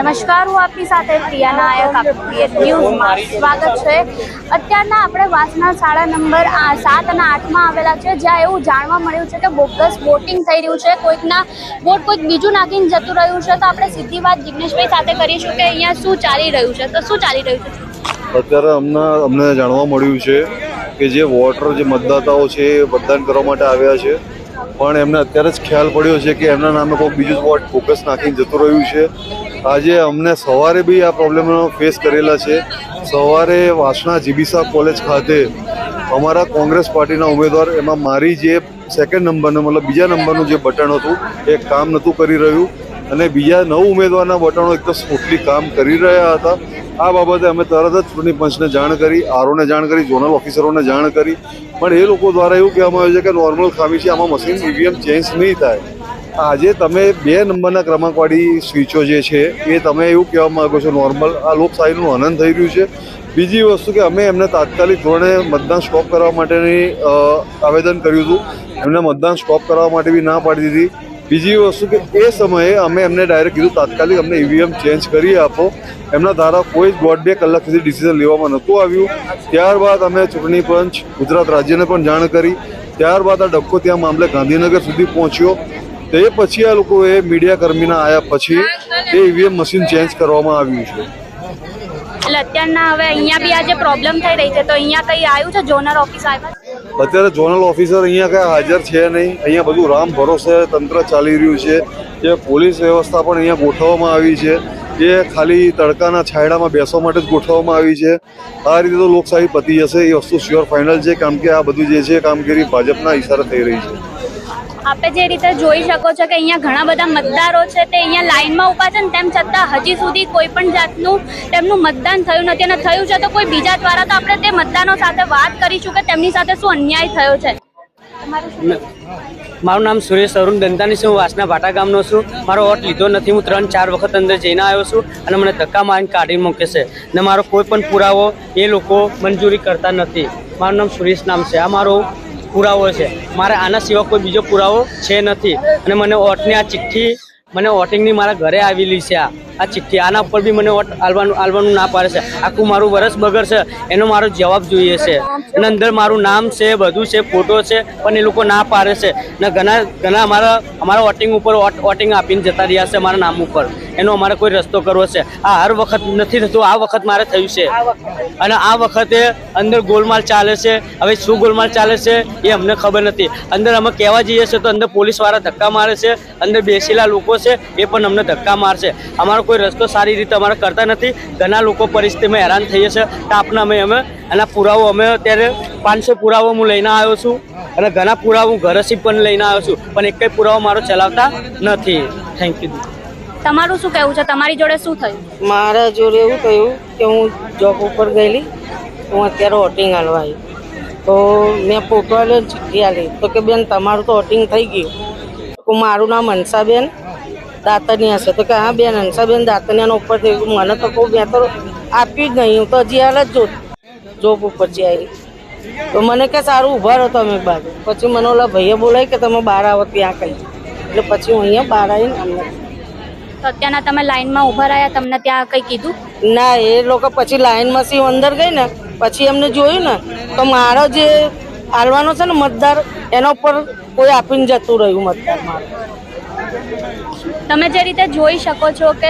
નમસ્કાર, હું આપની સાથે પ્રિયા નાયક, આપણી ન્યૂઝમાં સ્વાગત છે। અત્યારના આપણે વાસણા શાળા નંબર 7 અને 8માં આવેલા છે, જ્યાં એવું જાણવા મળ્યું છે કે બોગસ વોટિંગ થઈ રહ્યું છે, કોઈકના વોટ કોઈક બીજું નાખીને જતું રહ્યું છે। તો આપણે સીધી વાત જિગ્નેશભાઈ સાથે કરીશું કે અહીંયા શું ચાલી રહ્યું છે। તો શું ચાલી રહ્યું છે અત્યારે? અમને જાણવા મળ્યું છે કે જે વોટર જે મતદાતાઓ છે એ મતદાન કરવા માટે આવ્યા છે, પણ એમને અત્યારે જ ખ્યાલ પડ્યો છે કે એમના નામે કોઈ બીજું વોટ ફોકસ નાખીને જતું રહ્યું છે। આજે અમને સવારે બી આ પ્રોબ્લેમનો ફેસ કરેલા છે। સવારે વાસણા જીબીસા કોલેજ ખાતે અમારા કોંગ્રેસ પાર્ટીના ઉમેદવાર, એમાં મારી જે સેકન્ડ નંબરનું મતલબ બીજા નંબરનું જે બટન હતું એ કામ નહોતું કરી રહ્યું, અને બીજા 9 ઉમેદવારના બટનો એકદમ સ્મૂથલી કામ કરી રહ્યા હતા। આ બાબતે અમે તરત જ ચૂંટણી પંચને જાણ કરી, આરઓને જાણ કરી, ઝોનલ ઓફિસરોને જાણ કરી, પણ એ લોકો દ્વારા એવું કહેવામાં આવ્યું છે કે નોર્મલ ખામી છે, આમાં મશીન ઈવીએમ ચેન્જ નહીં થાય। આજે તમે 2 નંબરના ક્રમાંકવાળી સ્વિચો જે છે એ તમે એવું કહેવા માગો છો નોર્મલ, આ લોકશાહીનું હનન થઈ રહ્યું છે। બીજી વસ્તુ કે અમે એમને તાત્કાલિક ધોરણે મતદાન સ્ટોપ કરવા માટેની આવેદન કર્યું હતું, એમને મતદાન સ્ટોપ કરવા માટે બી ના પાડી દીધી। બીજી વસ્તુ કે એ સમયે અમે એમને ડાયરેક્ટ કીધું તાત્કાલિક અમને ઈવીએમ ચેન્જ કરી આપો, એમના દ્વારા કોઈ જ 1.5 કલાક સુધી ડિસિઝન લેવામાં નહોતું આવ્યું। ત્યારબાદ અમે ચૂંટણી પંચ ગુજરાત રાજ્યને પણ જાણ કરી, ત્યારબાદ આ ડક્કો ત્યાં મામલે ગાંધીનગર સુધી પહોંચ્યો। તે પછી આ લોકોએ મીડિયા કર્મીના આવ્યા પછી એ ઈવીએમ મશીન ચેન્જ કરવામાં આવ્યું છે। એટલે અત્યારના હવે અહીંયા બી આ જે પ્રોબ્લેમ થઈ રહી છે, તો અહીંયા કઈ આવ્યું છે? ઝોનલ ઓફિસ આવ્યા? અત્યારે ઝોનલ ઓફિસર અહીંયા કઈ હાજર છે નહીં। અહીંયા બધું રામ ભરોસે તંત્ર ચાલી રહ્યું છે, જે પોલીસ વ્યવસ્થા પણ અહીંયા ગોઠવવામાં આવી છે, જે ખાલી તડકાના છાંયડામાં બેસવા માટે જ ગોઠવવામાં આવી છે। આ રીતે તો લોકશાહી પતી જશે એ વસ્તુ શ્યોર ફાઇનલ છે, કારણ કે આ બધું જે છે કામગીરી ભાજપના ઇશારે થઈ રહી છે। આપે જે રીતે જોઈ શકો છો કે અહીંયા ઘણા બધા મતદારો છે, તે અહીંયા લાઈનમાં ઊભા છે, ને તેમ છતાં હજી સુધી કોઈ પણ જાતનું તેમનું મતદાન થયું નથી, અને થયું છે તો કોઈ બીજા દ્વારા। તો આપણે તે મતદારો સાથે વાત કરીશું કે તેમની સાથે શું અન્યાય થયો છે। મારું નામ સુરેશ અરુણ દંતાની છે, હું વાસણા ભાટા ગામનો છું। મારો વોટ લીધો નથી, હું 3-4 વખત અંદર જઈને આવ્યો છું, અને મને ધક્કા મારીને કાઢી મૂકે છે, ને મારો કોઈ પણ પુરાવો એ લોકો મંજૂરી કરતા નથી। મારું નામ સુરેશ નામ છે, આ મારો પુરાવો છે, મારે આના સિવાય કોઈ બીજો પુરાવો છે નથી। અને મને વોટની આ ચિઠ્ઠી, મને વોટિંગની મારા ઘરે આવેલી છે આ ચિઠ્ઠી, આના ઉપર બી મને વોટ આલવાનું ના પાડે છે। આખું મારું વરસ બગડશે, એનો મારો જવાબ જોઈએ છે, અને અંદર મારું નામ છે, બધું છે, ફોટો છે, પણ એ લોકો ના પાડે છે, ને ઘણા અમારા વોટિંગ ઉપર વોટિંગ આપીને જતા રહ્યા છે મારા નામ ઉપર। એનો અમારે કોઈ રસ્તો કરવો છે। આ હર વખત નથી થતું, આ વખત મારે થયું છે, અને આ વખતે અંદર ગોલમાલ ચાલે છે। હવે શું ગોલમાલ ચાલે છે એ અમને ખબર નથી। અંદર અમે કહેવા જઈએ છીએ તો અંદર પોલીસવાળા ધક્કા મારે છે, અંદર બેસેલા લોકો છે એ પણ અમને ધક્કા મારશે। અમારો કોઈ રસ્તો સારી રીતે અમારે કરતા નથી। ઘણા લોકો પરિસ્થિતિમાં હેરાન થઈએ છે, તો આપણે અમે એના પુરાવો અમે અત્યારે 500 પુરાવો હું લઈને આવ્યો છું, અને ઘણા પુરાવો હું ઘરેથી પણ લઈને આવ્યો છું, પણ એક કંઈ પુરાવો મારો ચલાવતા નથી। Thank you. તમારું શું કહેવું છે? તમારી જોડે શું થયું? મારા જોડે એવું થયું કે હું જોબ ઉપર ગયેલી, હું અત્યારે વોટિંગ હાલવા આવી, તો મેં ફોટો આલ્યો, ચિઠ્ઠી આલી, તો કે બેન તમારું તો વોટિંગ થઈ ગયું। તો મારું નામ હંસાબેન દાતનિયા છે, તો કે હા બેન હંસાબેન દાતનિયાનો ઉપર થઈ ગયું। મને તો કહું મેં તો આપ્યું જ નહીં, હું તો હજી હાલ જ જોબ ઉપરથી આવી। તો મને કે સારું ઊભા રહો તમે બાજુ। પછી મને ઓલા ભાઈએ બોલાય કે તમે બહાર આવો ત્યાં કહી, એટલે પછી હું અહીંયા બહાર આવીને અમને તો અત્યારના તમે લાઈનમાં ઊભા રહ્યા, તમને ત્યાં કંઈ કીધું? ના, એ લોકો પછી લાઈનમાં સી અંદર ગઈ ને, પછી એમને જોયું ને તો મારો જે હાલવાનો છે ને મતદાર, એના ઉપર કોઈ આપીને જતું રહ્યું મતદાર મારું। તમે જે રીતે જોઈ શકો છો કે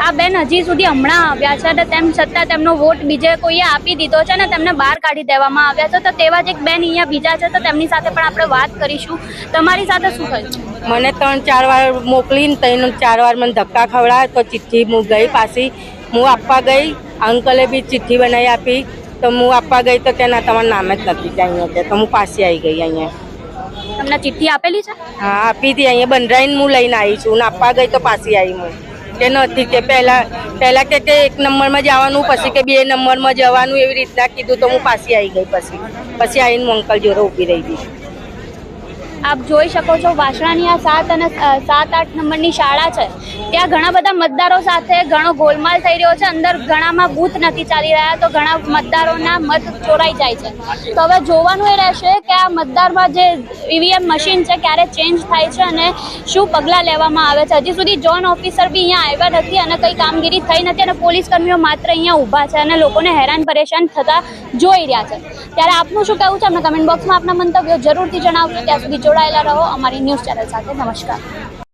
આ બેન હજી સુધી હમણાં આવ્યા છે, અને તેમ છતાં તેમનો વોટ બીજે કોઈએ આપી દીધો છે, ને તેમને બહાર કાઢી દેવામાં આવ્યા છે। તો તેવા જ એક બેન અહીંયા બીજા છે, તો તેમની સાથે પણ આપણે વાત કરીશું। તમારી સાથે શું થયું? મને 3-4 વાર મોકલીને 3-4 વાર મને ધક્કા ખવડાવ્યા, તો ચિઠ્ઠી હું ગઈ પાછી, હું આપવા ગઈ, અંકલે બી ચિઠ્ઠી બનાવી આપી, તો હું આપવા ગઈ તો કે ના તમારું નામ જ નથી ત્યાં, તો હું પાછી આવી ગઈ અહીંયા। તમને ચિઠ્ઠી આપેલી છે? હા આપી હતી, અહીંયા બંધરાઈને હું લઈને આવી છું, આપવા ગઈ તો પાછી આવી હું કે નથી, કે પહેલાં કે 1 નંબરમાં જવાનું, પછી કે 2 નંબરમાં જવાનું, એવી રીતના કીધું, તો હું પાછી આવી ગઈ। પછી આવીને હું અંકલ જોડે ઊભી રહી ગઈ। આપ જોઈ શકો છો વાસણાની આ 7 અને 7-8 નંબરની શાળા છે ત્યાં ઘણા બધા મતદારો સાથે ઘણો ગોલમાલ થઈ રહ્યો છે. અંદર ઘણામાં બૂથ નથી ચાલી રહ્યા તો ઘણા મતદારોના મત ચોરાઈ જાય છે. તો હવે જોવાનું એ રહેશે કે આ મતદારમાં જે ઈવીએમ મશીન છે ક્યારે ચેન્જ થાય છે અને શું પગલાં લેવામાં આવે છે. હજી સુધી ઝોન ઓફિસર બી અહીંયા આવ્યા નથી અને કંઈ કામગીરી થઈ નથી અને પોલીસ કર્મીઓ માત્ર અહીંયા ઊભા છે અને લોકોને હેરાન પરેશાન થતા જોઈ રહ્યા છે. ત્યારે આપનું શું કહેવું છે અમને કમેન્ટ બોક્સમાં આપના મંતવ્યો જરૂરથી જણાવજો. ત્યાં સુધી જોડાયેલા રહો અમારી ન્યૂઝ ચેનલ સાથે. નમસ્કાર.